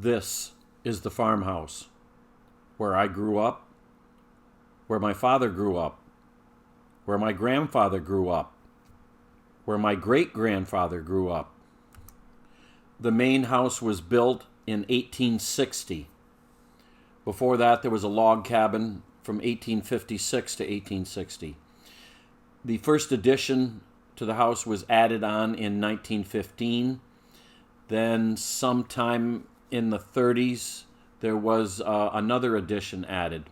This is the farmhouse where I grew up, where my father grew up, where my grandfather grew up, where my great-grandfather grew up. The main house was built in 1860. Before that, there was a log cabin from 1856 to 1860. The first addition to the house was added on in 1915. Then sometime in the 30s, there was another addition added.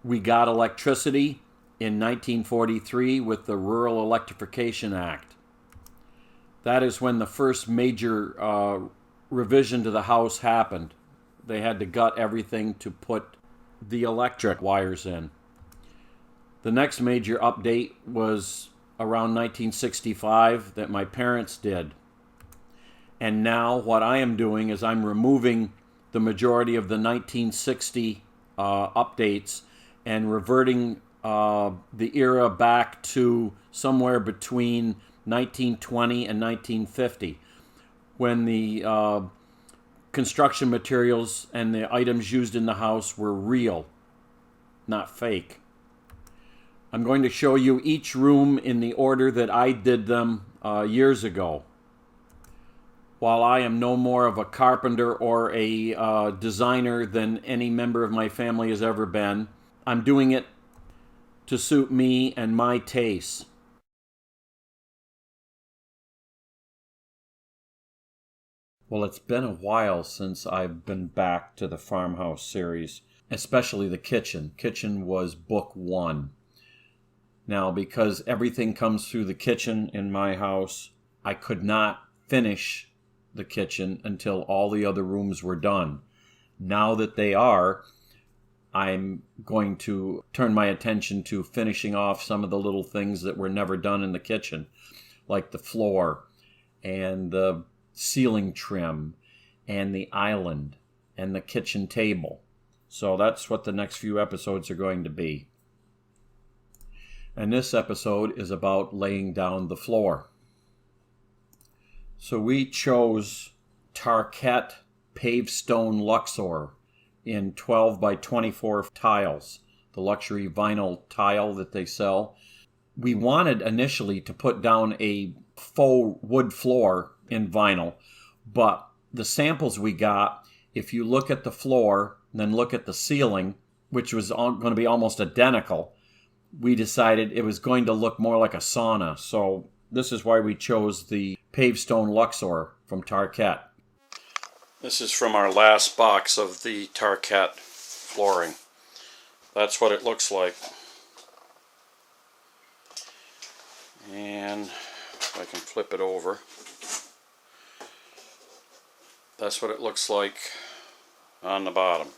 We got electricity in 1943 with the Rural Electrification Act. That is when the first major revision to the house happened. They had to gut everything to put the electric wires in. The next major update was around 1965 that my parents did. And now what I am doing is I'm removing the majority of the 1960 updates and reverting the era back to somewhere between 1920 and 1950, when the construction materials and the items used in the house were real, not fake. I'm going to show you each room in the order that I did them years ago. While I am no more of a carpenter or a designer than any member of my family has ever been, I'm doing it to suit me and my tastes. Well, it's been a while since I've been back to the Farmhouse series, especially the kitchen. Kitchen was book 1. Now, because everything comes through the kitchen in my house, I could not finish the kitchen until all the other rooms were done. Now that they are, I'm going to turn my attention to finishing off some of the little things that were never done in the kitchen, like the floor and the ceiling trim and the island and the kitchen table. So that's what the next few episodes are going to be. And this episode is about laying down the floor. So we chose Tarkett paved stone Luxor in 12 by 24 tiles, the luxury vinyl tile that they sell. We wanted initially to put down a faux wood floor in vinyl, but the samples we got, if you look at the floor and then look at the ceiling, which was going to be almost identical, we decided it was going to look more like a sauna. So this is why we chose the paved stone Luxor from Tarkett. This is from our last box of the Tarkett flooring. That's what it looks like. And if I can flip it over, that's what it looks like on the bottom.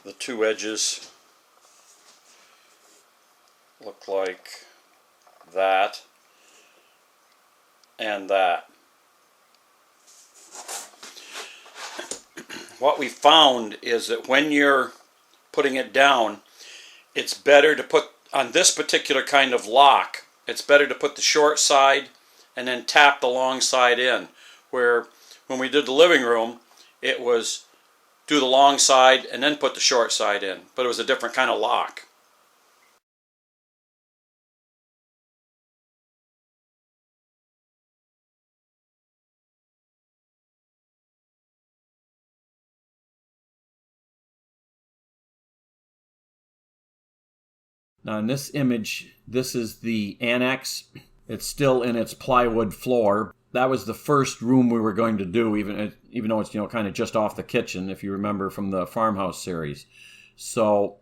The two edges look like that and that. What we found is that when you're putting it down, it's better to put, on this particular kind of lock, it's better to put the short side and then tap the long side in. Where when we did the living room, it was do the long side and then put the short side in. But it was a different kind of lock. Now in this image, this is the annex. It's still in its plywood floor. That was the first room we were going to do, even though it's kind of just off the kitchen, if you remember from the Farmhouse series. So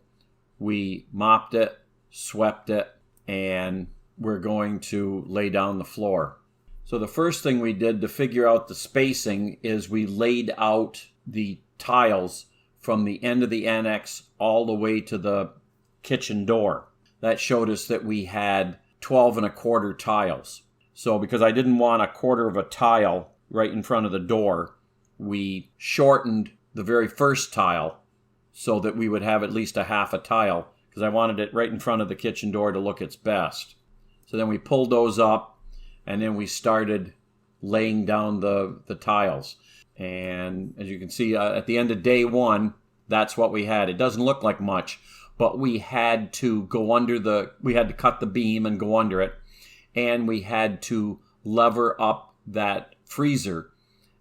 we mopped it, swept it, and we're going to lay down the floor. So the first thing we did to figure out the spacing is we laid out the tiles from the end of the annex all the way to the kitchen door. That showed us that we had 12 1/4 tiles. So because I didn't want 1/4 of a tile right in front of the door, we shortened the very first tile so that we would have at least a half a tile, because I wanted it right in front of the kitchen door to look its best. So then we pulled those up, and then we started laying down the tiles. And as you can see, at the end of day one, that's what we had. It doesn't look like much, but we had to we had to cut the beam and go under it. And we had to lever up that freezer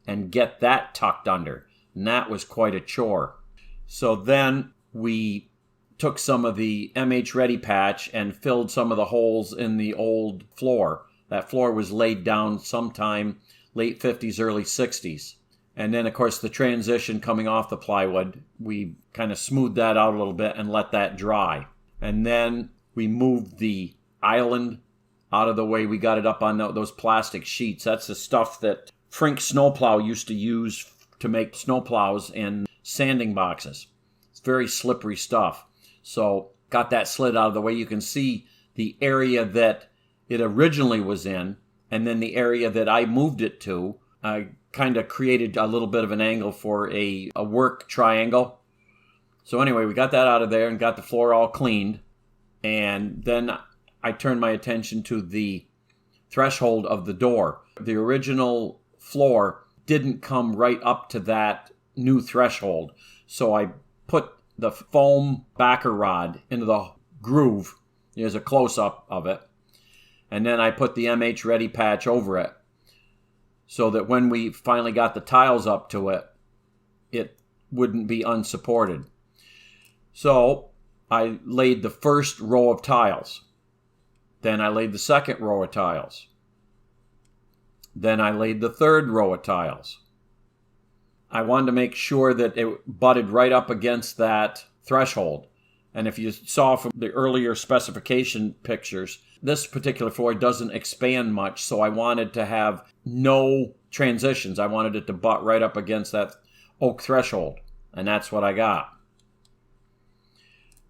and get that tucked under. And that was quite a chore. So then we took some of the MH Ready patch and filled some of the holes in the old floor. That floor was laid down sometime late 50s, early 60s. And then, of course, the transition coming off the plywood, we kind of smoothed that out a little bit and let that dry. And then we moved the island out of the way. We got it up on those plastic sheets. That's the stuff that Frink snowplow used to use to make snowplows and sanding boxes. It's very slippery stuff. So got that slid out of the way. You can see the area that it originally was in, and then the area that I moved it to. I kind of created a little bit of an angle for a work triangle. So anyway, we got that out of there and got the floor all cleaned. And then I turned my attention to the threshold of the door. The original floor didn't come right up to that new threshold. So I put the foam backer rod into the groove. Here's a close-up of it. And then I put the MH Ready patch over it, so that when we finally got the tiles up to it, it wouldn't be unsupported. So I laid the first row of tiles. Then I laid the second row of tiles. Then I laid the third row of tiles. I wanted to make sure that it butted right up against that threshold. And if you saw from the earlier specification pictures, this particular floor doesn't expand much, so I wanted to have no transitions. I wanted it to butt right up against that oak threshold, and that's what I got.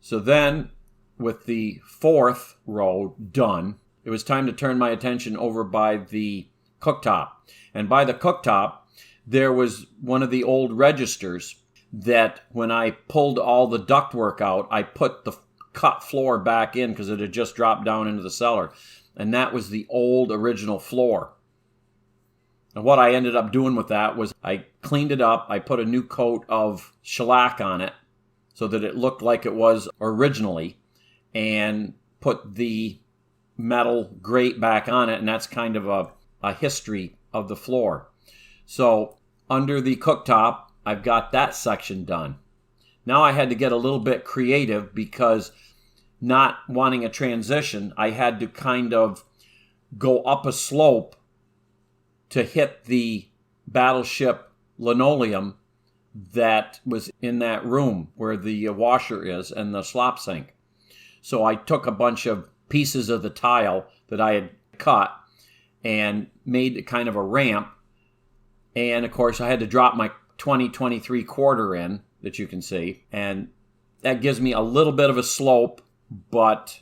So then, with the fourth row done, it was time to turn my attention over by the cooktop. And by the cooktop, there was one of the old registers that when I pulled all the ductwork out, I put the cut floor back in because it had just dropped down into the cellar. And that was the old original floor. And what I ended up doing with that was I cleaned it up. I put a new coat of shellac on it so that it looked like it was originally, and put the metal grate back on it. And that's kind of a history of the floor. So under the cooktop, I've got that section done. Now I had to get a little bit creative because not wanting a transition, I had to kind of go up a slope to hit the Battleship linoleum that was in that room where the washer is and the slop sink. So I took a bunch of pieces of the tile that I had cut and made kind of a ramp. And of course I had to drop my 20-23 quarter in that you can see. And that gives me a little bit of a slope, but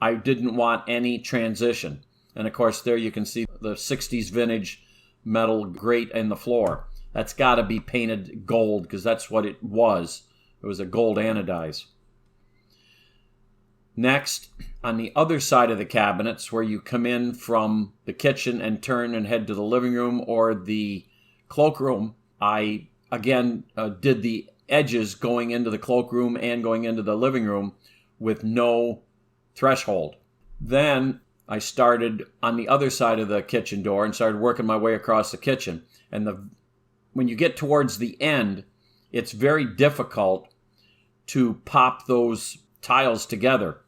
I didn't want any transition. And of course there you can see the 60s vintage metal grate in the floor. That's got to be painted gold because that's what it was. It was a gold anodize. Next, on the other side of the cabinets where you come in from the kitchen and turn and head to the living room or the cloakroom, I again did the edges going into the cloakroom and going into the living room with no threshold. Then I started on the other side of the kitchen door and started working my way across the kitchen. And when you get towards the end, it's very difficult to pop those tiles together.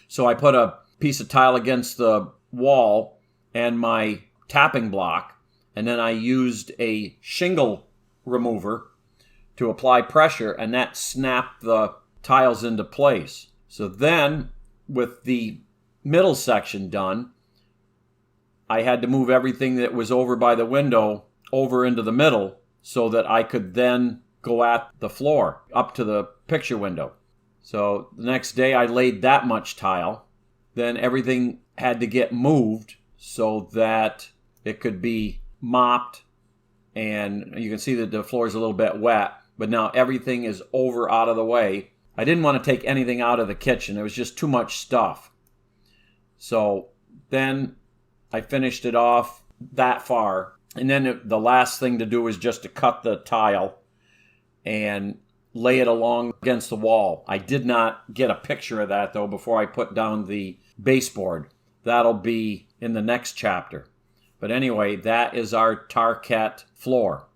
So I put a piece of tile against the wall and my tapping block, and then I used a shingle remover to apply pressure, and that snapped the tiles into place. So then, with the middle section done, I had to move everything that was over by the window over into the middle so that I could then go at the floor up to the picture window. So the next day I laid that much tile. Then everything had to get moved so that it could be mopped. And you can see that the floor is a little bit wet, but now everything is over out of the way. I didn't want to take anything out of the kitchen. There was just too much stuff. So then I finished it off that far. And then the last thing to do is just to cut the tile and lay it along against the wall. I did not get a picture of that, though, before I put down the baseboard. That'll be in the next chapter. But anyway, that is our Tarquette floor.